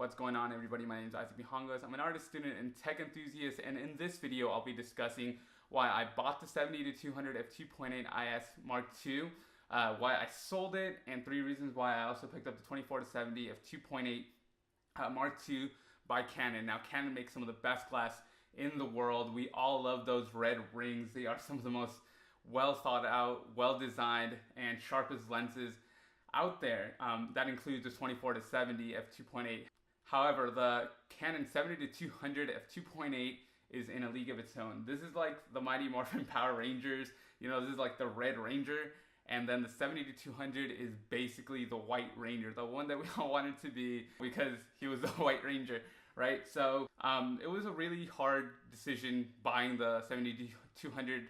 What's going on, everybody? My name is Isaac Mihangos. I'm an artist, student, and tech enthusiast, and in this video I'll be discussing why I bought the 70-200 f2.8 IS Mark II, why I sold it, and 3 reasons why I also picked up the 24-70 f2.8 Mark II by Canon. Now, Canon makes some of the best glass in the world. We all love those red rings. They are some of the most well thought out, well designed, and sharpest lenses out there. That includes the 24-70 f2.8. However, the Canon 70-200 f2.8 is in a league of its own. This is like the Mighty Morphin Power Rangers. You know, this is like the Red Ranger. And then the 70-200 is basically the White Ranger, the one that we all wanted to be because he was the White Ranger, right? So it was a really hard decision buying the 70-200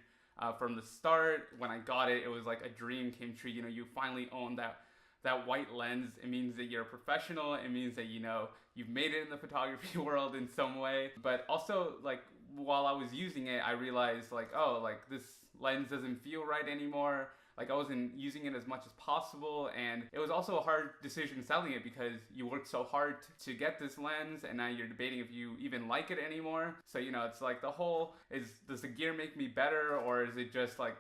from the start. When I got it, it was like a dream came true. You know, you finally own that white lens. It means that you're a professional. It means that, you know, you've made it in the photography world in some way. But also, like, while I was using it, I realized, like, oh, like, this lens doesn't feel right anymore. Like, I wasn't using it as much as possible, and it was also a hard decision selling it because you worked so hard to get this lens, and now you're debating if you even like it anymore. So, you know, it's like the whole, does the gear make me better, or is it just like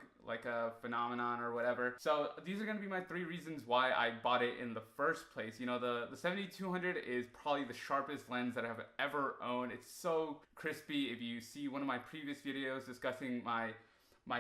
a phenomenon or whatever? So these are going to be my 3 reasons why I bought it in the first place. You know, the 70-200 is probably the sharpest lens that I've ever owned. It's so crispy. If you see one of my previous videos discussing my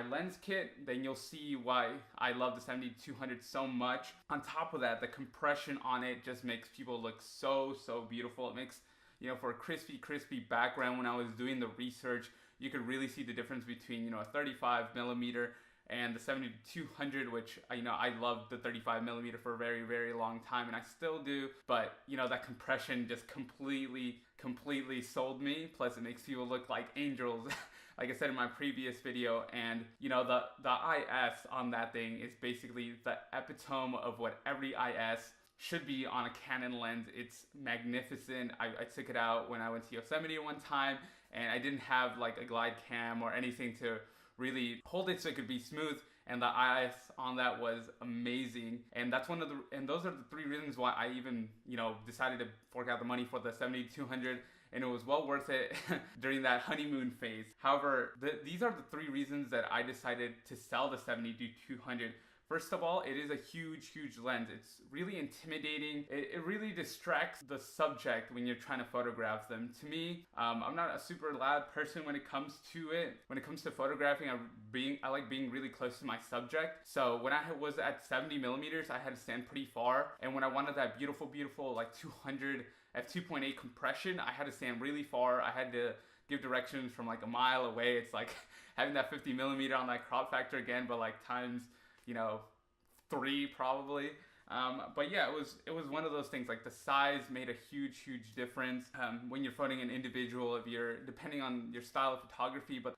lens kit, then you'll see why I love the 70-200 so much. On top of that, the compression on it just makes people look so beautiful. It makes, you know, for a crispy background, when I was doing the research, you could really see the difference between, you know, a 35mm and the 70-200, which, you know, I loved the 35mm for a very long time, and I still do. But, you know, that compression just completely sold me. Plus, it makes people look like angels. Like I said in my previous video, and you know, the IS on that thing is basically the epitome of what every IS should be on a Canon lens. It's magnificent. I took it out when I went to Yosemite one time, and I didn't have like a glide cam or anything to really hold it so it could be smooth, and the IS on that was amazing. And that's and those are the 3 reasons why I even, you know, decided to fork out the money for the 70-200. And it was well worth it during that honeymoon phase. However, these are the 3 reasons that I decided to sell the 70-200. First of all, it is a huge lens. It's really intimidating. It really distracts the subject when you're trying to photograph them. To me, I'm not a super loud person when it comes to it. When it comes to photographing, I like being really close to my subject. So when I was at 70mm, I had to stand pretty far. And when I wanted that beautiful like 200 f2.8 compression, I had to stand really far. I had to give directions from like a mile away. It's like having that 50mm on that crop factor again, but like times, you know, 3 probably. But yeah, it was one of those things. Like, the size made a huge difference when you're photoing an individual, if you're depending on your style of photography. But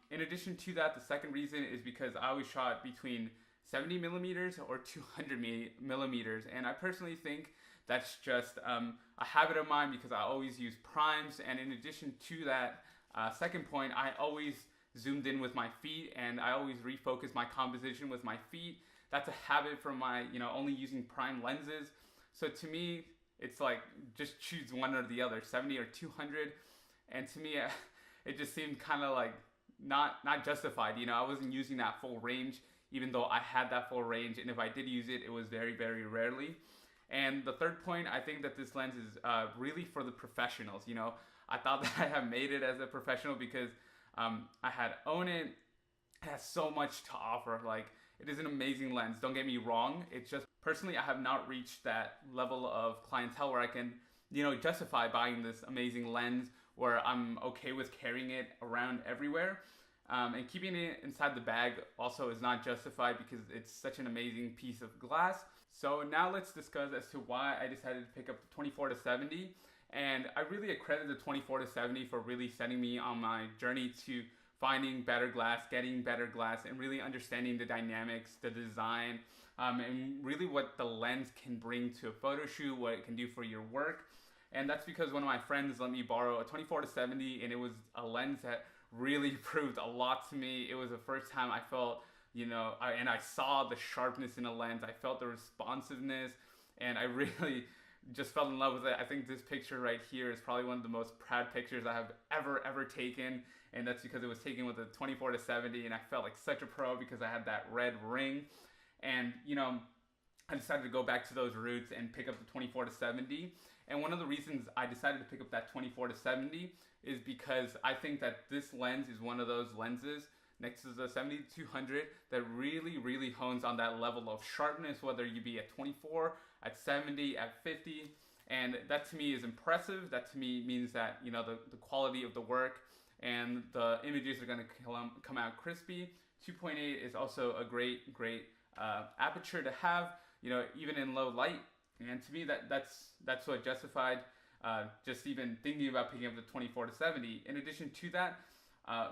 in addition to that, the second reason is because I always shot between 70mm or 200mm, and I personally think that's just a habit of mine because I always use primes. And in addition to that, second point, I always zoomed in with my feet, and I always refocus my composition with my feet. That's a habit from my, you know, only using prime lenses. So to me, it's like, just choose one or the other, 70 or 200. And to me, it just seemed kind of like not justified. You know, I wasn't using that full range, even though I had that full range. And if I did use it, it was very rarely. And the third point, I think that this lens is really for the professionals. You know, I thought that I had made it as a professional because I had owned it. It has so much to offer. Like, it is an amazing lens. Don't get me wrong. It's just, personally, I have not reached that level of clientele where I can, you know, justify buying this amazing lens, where I'm okay with carrying it around everywhere. And keeping it inside the bag also is not justified because it's such an amazing piece of glass. So now let's discuss as to why I decided to pick up the 24-70. And I really accredit the 24-70 for really setting me on my journey to finding better glass, getting better glass, and really understanding the dynamics, the design, and really what the lens can bring to a photo shoot, what it can do for your work. And that's because one of my friends let me borrow a 24-70, and it was a lens that really proved a lot to me. It was the first time I felt, you know, and I saw the sharpness in a lens. I felt the responsiveness, and I really just fell in love with it. I think this picture right here is probably one of the most proud pictures I have ever taken, and that's because it was taken with a 24-70, and I felt like such a pro because I had that red ring. And you know, I decided to go back to those roots and pick up the 24-70. And one of the reasons I decided to pick up that 24-70 is because I think that this lens is one of those lenses next to the 70-200 that really hones on that level of sharpness, whether you be at 24, at 70, at 50. And that to me is impressive. That to me means that, you know, the quality of the work and the images are going to come out crispy. 2.8 is also a great aperture to have, you know, even in low light. And to me, that's what justified just even thinking about picking up the 24-70. In addition to that,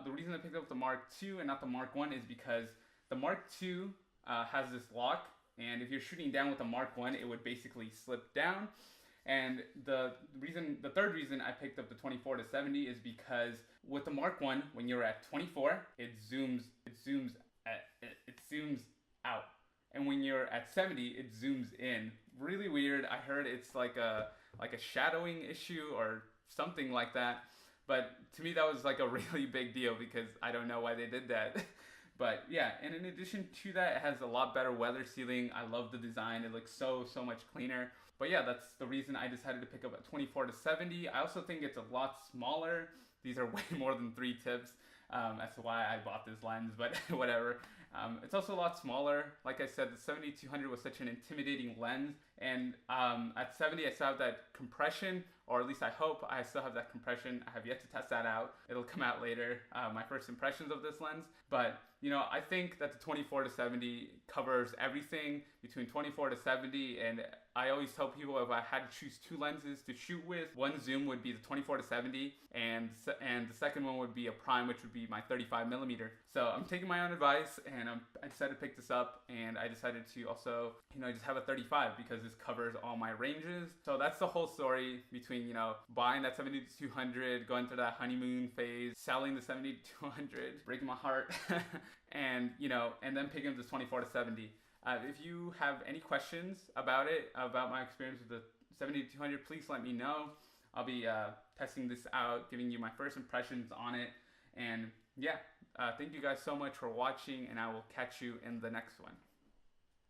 the reason I picked up the Mark II and not the Mark I is because the Mark II has this lock, and if you're shooting down with the Mark I, it would basically slip down. And the third reason I picked up the 24-70 is because with the Mark I, when you're at 24, it zooms out. And when you're at 70, it zooms in. Really weird. I heard it's like a shadowing issue or something like that. But to me, that was like a really big deal because I don't know why they did that. But yeah, and in addition to that, it has a lot better weather sealing. I love the design. It looks so much cleaner. But yeah, that's the reason I decided to pick up a 24-70. I also think it's a lot smaller. These are way more than 3 tips. That's why I bought this lens, but whatever. It's also a lot smaller. Like I said, the 70-200 was such an intimidating lens. And at 70, I still have that compression, or at least I hope I still have that compression. I have yet to test that out. It'll come out later, my first impressions of this lens. But, you know, I think that the 24-70 covers everything between 24-70, and I always tell people if I had to choose 2 lenses to shoot with, one zoom would be the 24-70, and the second one would be a prime, which would be my 35mm. So I'm taking my own advice, and I decided to pick this up, and I decided to also, you know, just have a 35 because this covers all my ranges. So that's the whole story between, you know, buying that 70-200, going through that honeymoon phase, selling the 70-200, breaking my heart, and, you know, and then picking up this 24-70. If you have any questions about it, about my experience with the 70-200, please let me know. I'll be testing this out, giving you my first impressions on it. And yeah, thank you guys so much for watching, and I will catch you in the next one.